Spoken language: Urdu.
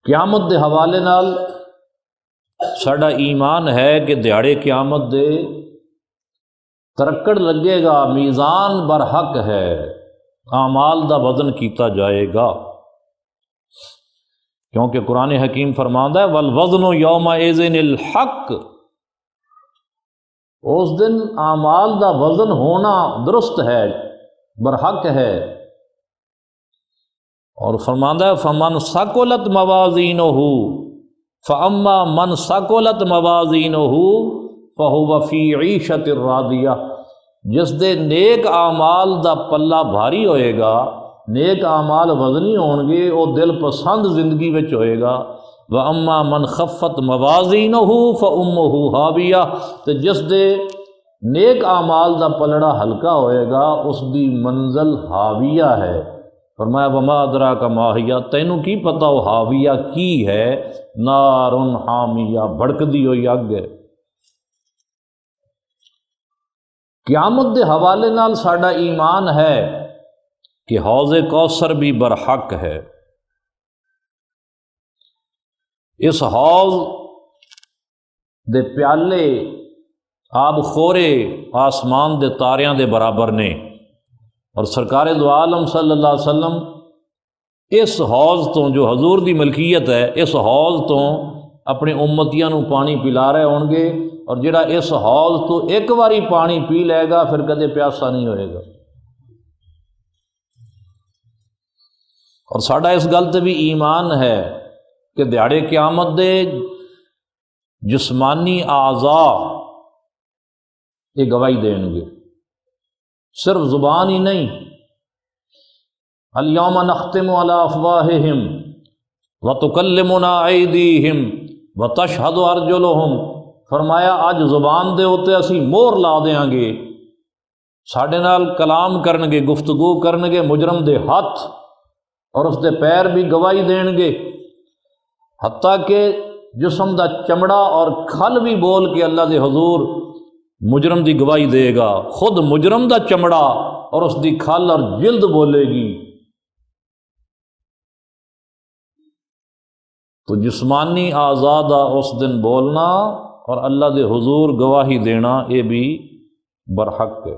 قیامت دے حوالے نال ساڈا ایمان ہے کہ دیہڑے قیامت دے ترکڑ لگے گا، میزان برحق ہے، اعمال دا وزن کیتا جائے گا، کیونکہ قرآن حکیم فرماندا ہے والوزن یومئذ الحق، اس دن اعمال دا وزن ہونا درست ہے، برحق ہے۔ اور فرماندا ہے فمن ثقلت موازینہ فاما من ثقلت موازینہ فہو فی عیشۃ راضیہ، جس دے نیک اعمال دا پلہ بھاری ہوئے گا، نیک اعمال وزنی ہون گے، وہ دل پسند زندگی وچ ہوئے گا۔ واما من خفت موازینہ فامہ ہاویہ، تے جس دے نیک اعمال دا پلڑا ہلکا ہوئے گا، اس دی منزل ہاویہ ہے۔ فرمایا وما ادراک ما ہی، تینوں کی پتہ وہ ہاویہ کی ہے؟ نار حامیہ، بھڑکدی ہوئی اگ ہے۔ قیامت دے حوالے نال ساڈا ایمان ہے کہ حوض کوثر بھی برحق ہے۔ اس حوض دے پیالے آب خورے آسمان دے تاریاں دے برابر نے، اور سرکار دو عالم صلی اللہ علیہ وسلم اس حوض تو جو حضور دی ملکیت ہے، اس حوض تو اپنے امتیاں نو پانی پلا رہے ہون گے، اور جڑا اس حوض تو ایک باری پانی پی لے گا پھر کدے پیاسا نہیں ہوئے گا۔ اور ساڈا اس گل تے بھی ایمان ہے کہ دیہڑے قیامت دے جسمانی اعضاء یہ گواہی دیں گے، صرف زبان ہی نہیں۔ الیوم نختم علی افواہہم وتکلمنا ایدیہم وتشہد ارجلہم، فرمایا اج زبان دے اوتے اسی مہر لا دیاں گے، ساڈے نال کلام کرن گے، گفتگو کرن گے مجرم دے ہاتھ، اور اس دے پیر بھی گواہی دین گے، حتیٰ کہ جسم دا چمڑا اور کھل بھی بول کے اللہ دے حضور مجرم دی گواہی دے گا، خود مجرم دا چمڑا اور اس دی کھل اور جلد بولے گی۔ تو جسمانی اعضاء دا اس دن بولنا اور اللہ دے حضور گواہی دینا، یہ بھی برحق ہے۔